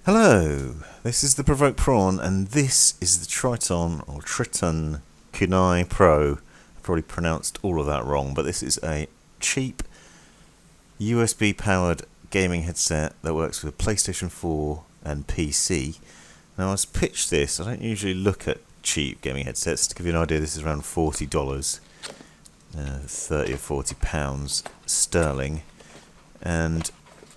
Hello, this is the Provoked Prawn, and this is the Tritton Kunai Pro. I probably pronounced all of that wrong, but this is a cheap USB powered gaming headset that works with PlayStation 4 and PC. Now, I was pitched this. I don't usually look at cheap gaming headsets. To give you an idea, this is around $40, 30 or 40 pounds sterling, and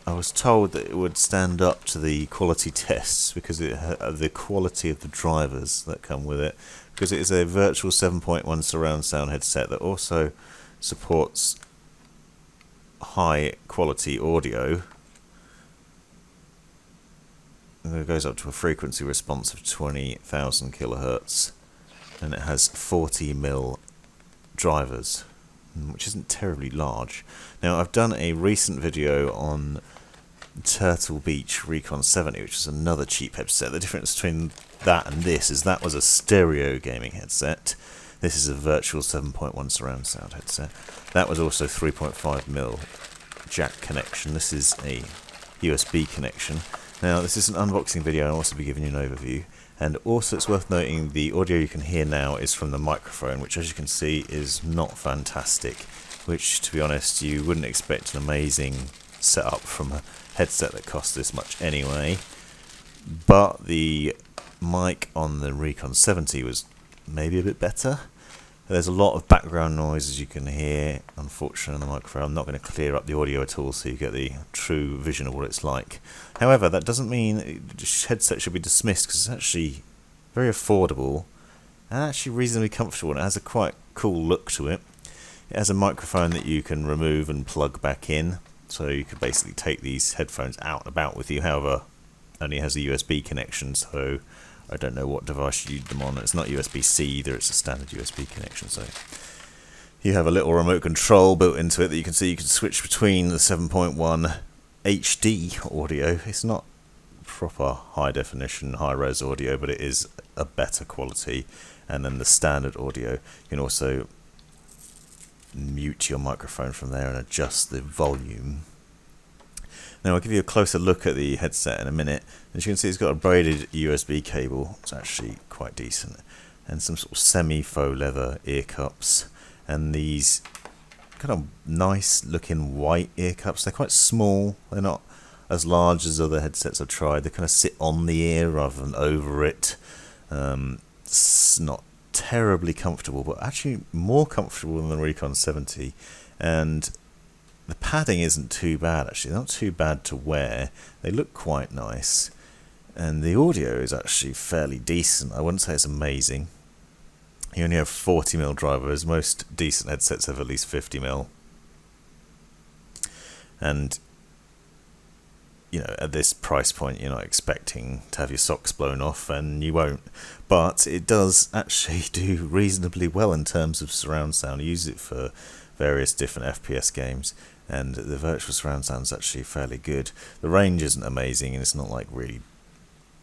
I was told that it would stand up to the quality tests because of the quality of the drivers that come with it, because it is a virtual 7.1 surround sound headset that also supports high quality audio. It goes up to a frequency response of 20,000 kilohertz, and it has 40mm drivers, which isn't terribly large. Now, I've done a recent video on Turtle Beach Recon 70, which is another cheap headset. The difference between that and this is that was a stereo gaming headset. This is a virtual 7.1 surround sound headset. That was also 3.5mm jack connection. This is a USB connection. Now, this is an unboxing video. I'll also be giving you an overview. And also, it's worth noting the audio you can hear now is from the microphone, which, as you can see, is not fantastic. Which, to be honest, you wouldn't expect an amazing setup from a headset that costs this much anyway. But the mic on the Recon 70 was maybe a bit better. There's a lot of background noise, as you can hear, unfortunately, on the microphone. I'm not going to clear up the audio at all so you get the true vision of what it's like. However, that doesn't mean the headset should be dismissed, because it's actually very affordable and actually reasonably comfortable, and it has a quite cool look to it. It has a microphone that you can remove and plug back in, so you could basically take these headphones out and about with you. However, only has a USB connection, so I don't know what device you use them on. It's not USB-C either, it's a standard USB connection. So you have a little remote control built into it that you can see. You can switch between the 7.1 HD audio. It's not proper high definition, high res audio, but it is a better quality. And then the standard audio, you can also mute your microphone from there and adjust the volume. Now, I'll give you a closer look at the headset in a minute. As you can see, it's got a braided USB cable. It's actually quite decent. And some sort of semi-faux leather ear cups. And these kind of nice looking white ear cups. They're quite small. They're not as large as other headsets I've tried. They kind of sit on the ear rather than over it. It's not terribly comfortable, but actually more comfortable than the Recon 70. And the padding isn't too bad, actually. They're not too bad to wear. They look quite nice. And the audio is actually fairly decent. I wouldn't say it's amazing. You only have 40mm drivers. Most decent headsets have at least 50mm. And, you know, at this price point, you're not expecting to have your socks blown off, and you won't. But it does actually do reasonably well in terms of surround sound. I use it for various different FPS games, and the virtual surround sound is actually fairly good. The range isn't amazing, and it's not like really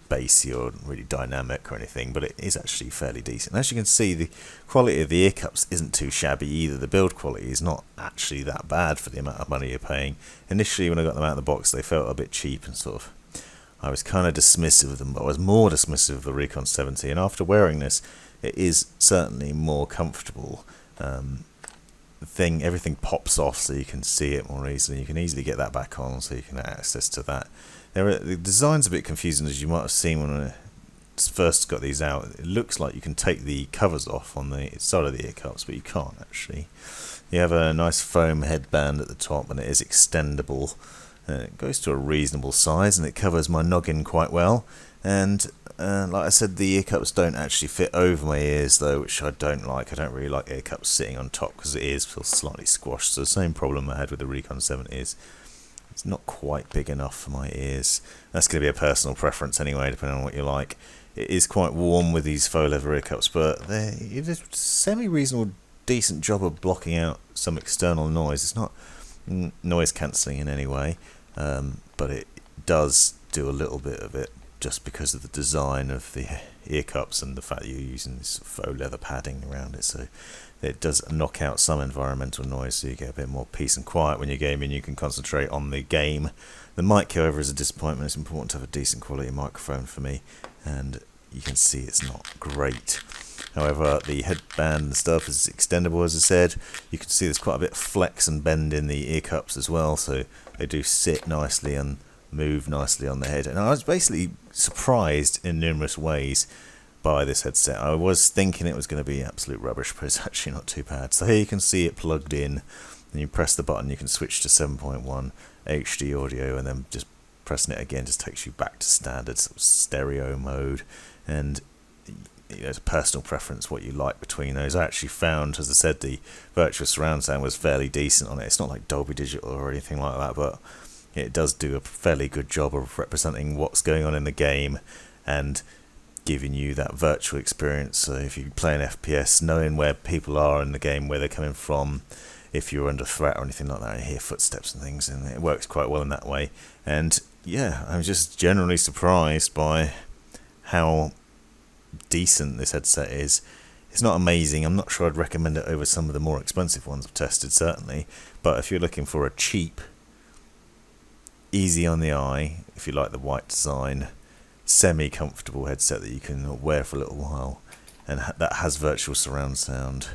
bassy or really dynamic or anything, but it is actually fairly decent. As you can see, the quality of the ear cups isn't too shabby either. The build quality is not actually that bad for the amount of money you're paying. Initially, when I got them out of the box, they felt a bit cheap, and sort of I was kind of dismissive of them, but I was more dismissive of the Recon 70, and after wearing this, it is certainly more comfortable. Everything pops off so you can see it more easily. You can easily get that back on so you can have access to that. The design's a bit confusing, as you might have seen when I first got these out. It looks like you can take the covers off on the side of the ear cups, but you can't actually. You have a nice foam headband at the top, and it is extendable. It goes to a reasonable size, and it covers my noggin quite well. And like I said, the ear cups don't actually fit over my ears, though, which I don't like. I don't really like ear cups sitting on top because the ears feel slightly squashed. So the same problem I had with the Recon 70 is it's not quite big enough for my ears. That's going to be a personal preference anyway, depending on what you like. It is quite warm with these faux leather ear cups, but they do a semi-reasonable, decent job of blocking out some external noise. It's not noise cancelling in any way, but it does do a little bit of it, just because of the design of the ear cups and the fact that you're using this faux leather padding around it. So it does knock out some environmental noise, so you get a bit more peace and quiet when you're gaming. You can concentrate on the game. The mic, however, is a disappointment. It's important to have a decent quality microphone for me, and you can see it's not great. However, the headband and stuff is extendable, as I said. You can see there's quite a bit of flex and bend in the ear cups as well, so they do sit nicely and move nicely on the head. And I was basically surprised in numerous ways by this headset. I was thinking it was going to be absolute rubbish, but it's actually not too bad. So here you can see it plugged in, and you press the button, you can switch to 7.1 HD audio, and then just pressing it again just takes you back to standard sort of stereo mode. And it's a personal preference what you like between those. I actually found, as I said, the virtual surround sound was fairly decent on it. It's not like Dolby Digital or anything like that, but it does do a fairly good job of representing what's going on in the game and giving you that virtual experience. So if you play an FPS, knowing where people are in the game, where they're coming from, if you're under threat or anything like that, you hear footsteps and things, and it works quite well in that way. And yeah, I'm just generally surprised by how decent this headset is. It's not amazing. I'm not sure I'd recommend it over some of the more expensive ones I've tested, certainly, but if you're looking for a cheap, easy on the eye, if you like the white design, semi-comfortable headset that you can wear for a little while, and that has virtual surround sound,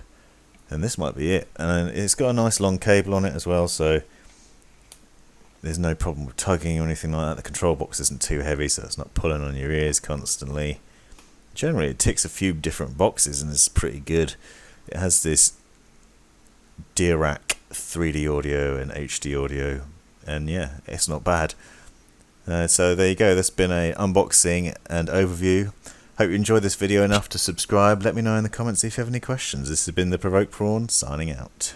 then this might be it. And it's got a nice long cable on it as well, so there's no problem with tugging or anything like that. The control box isn't too heavy, so it's not pulling on your ears constantly. Generally, it ticks a few different boxes and it's pretty good. It has this Dirac 3D audio and HD audio, and yeah, it's not bad. So there you go. That's been a unboxing and overview. Hope you enjoyed this video enough to subscribe. Let me know in the comments if you have any questions. This has been the Provoked Prawn signing out.